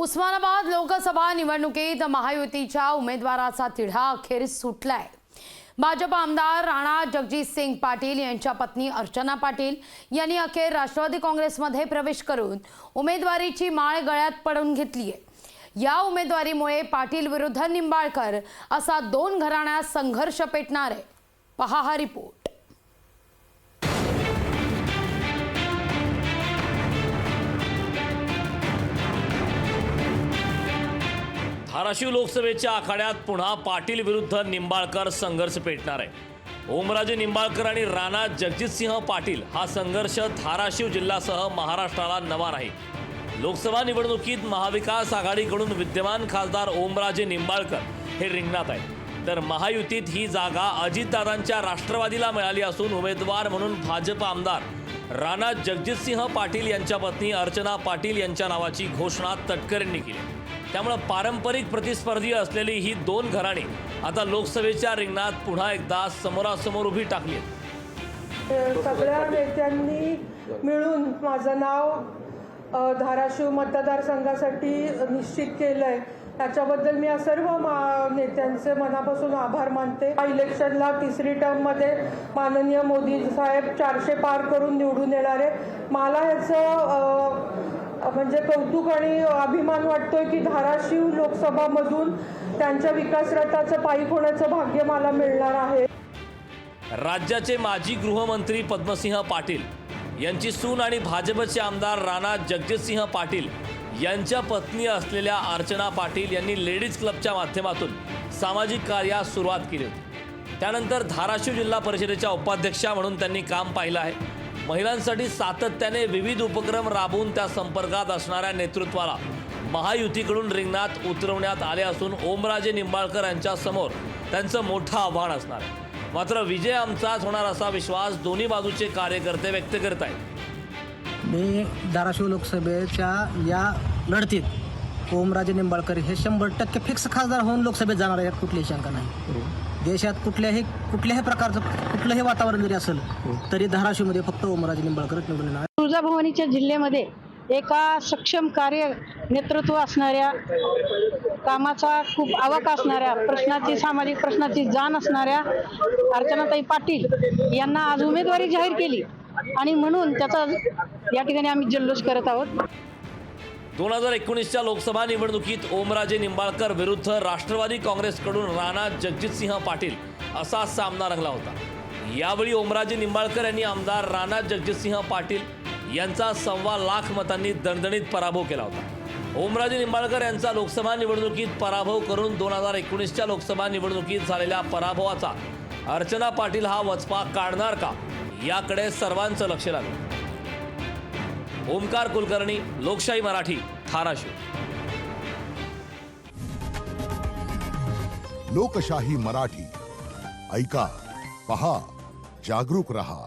उस्मानाबाद लोकसभा निवडणुकीत महायुतीच्या उमेदवाराचा तिढा अखेर सुटलाय। भाजप आमदार राणा जगजितसिंह पाटील यांच्या पत्नी अर्चना पाटील यांनी अखेर राष्ट्रवादी काँग्रेसमध्ये प्रवेश करून उमेदवारीची माळ गळ्यात पडून घेतली आहे। या उमेदवारीमुळे पाटील विरुद्ध निंबाळकर असा दोन घराण्यात संघर्ष पेटणार आहे। पहा हा रिपोर्ट। धाराशिव लोकसभेच्या आखाड्यात पुन्हा पाटील विरुद्ध निंबाळकर संघर्ष पेटणार आहे। ओमराजे निंबाळकर आणि राणा जगजितसिंह पाटील हा संघर्ष धाराशिव जिल्ह्यासह महाराष्ट्राला नवा नाही। लोकसभा निवडणुकीत महाविकास आघाडीकडून विद्यमान खासदार ओमराजे निंबाळकर हे रिंगणात आहेत, तर महायुतीत ही जागा अजितदादांच्या राष्ट्रवादीला मिळाली असून उमेदवार म्हणून भाजप आमदार राणा जगजितसिंह पाटील यांच्या पत्नी अर्चना पाटील यांच्या नावाची घोषणा तटकरेंनी केली। त्यामुळे पारंपरिक प्रतिस्पर्धी असलेली ही दोन घराणी आता लोकसभेच्या रिंगणात पुन्हा एकदा समोरासमोर उभी टाकली आहेत। सगळ्या नेत्यांनी मिळून माझं नाव धाराशिव मतदारसंघासाठी निश्चित केलंय, त्याच्याबद्दल मी सर्व नेत्यांचे मनापासून आभार मानते। इलेक्शनला तिसरी टर्ममध्ये माननीय मोदी साहेब 400 पार करून निवडून येणार आहे। मला ह्याचं म्हणजे कौतुक आणि अभिमान वाटतोय की धाराशिव लोकसभामधून त्यांच्या विकास रथाचं पायी होण्याचं भाग्य मला मिळणार आहे। राज्याचे माजी गृहमंत्री पद्मसिंह पाटील यांची सून आणि भाजपचे आमदार राणा जगजितसिंह पाटील यांच्या पत्नी असलेल्या अर्चना पाटील यांनी लेडीज क्लबच्या माध्यमातून सामाजिक कार्यास सुरुवात केली होती। त्यानंतर धाराशिव जिल्हा परिषदेच्या उपाध्यक्षा म्हणून त्यांनी काम पाहिलं आहे। महिलांसाठी सातत्याने विविध उपक्रम राबवून त्या संपर्कात असणाऱ्या नेतृत्वाला महायुतीकडून रिंगणात उतरवण्यात आले असून ओमराजे निंबाळकर यांच्या समोर त्यांचं मोठं आव्हान असणार आहे। मात्र विजय आमचाच होणार असा विश्वास दोन्ही बाजूचे कार्यकर्ते व्यक्त करत आहेत। मी धाराशिव लोकसभेच्या या लढतीत ओमराजे निंबाळकर हे 100% फिक्स खासदार होऊन लोकसभेत जाणार आहे, यात कुठलीही शंका नाही। देशात कुठल्याही प्रकारचं कुठलंही वातावरण जरी असेल तरी धाराशिवमध्ये फक्त ओमराजे निंबाळकरच निवडून येणार। तुळजाभवानीच्या जिल्ह्यामध्ये एका सक्षम कार्य नेतृत्व असणाऱ्या, कामाचा खूप आवक असणाऱ्या, सामाजिक प्रश्नाची जाण असणाऱ्या अर्चनाताई पाटील यांना आज उमेदवारी जाहीर केली आणि म्हणून त्याचा या ठिकाणी आम्ही जल्लोष करत आहोत। 2019च्या लोकसभा निवडणुकीत ओमराजे निंबाळकर विरुद्ध राष्ट्रवादी काँग्रेसकडून राणा जगजितसिंह पाटील असा सामना रंगला होता। यावेळी ओमराजे निंबाळकर यांनी आमदार राणा जगजितसिंह पाटील यांचा 1.25 लाख मतांनी दणदणीत पराभव केला होता। ओमराजे निंबाळकर यांचा लोकसभा निवडणुकीत पराभव करून 2019च्या लोकसभा निवडणुकीत झालेल्या पराभवाचा अर्चना पाटील हा वचपा काढणार का, याकडे सर्वांचं लक्ष लागलं। ओमकार कुलकर्णी, लोकशाही मराठी, धाराशिव। लोकशाही मराठी ऐका, पहा, जागरूक रहा।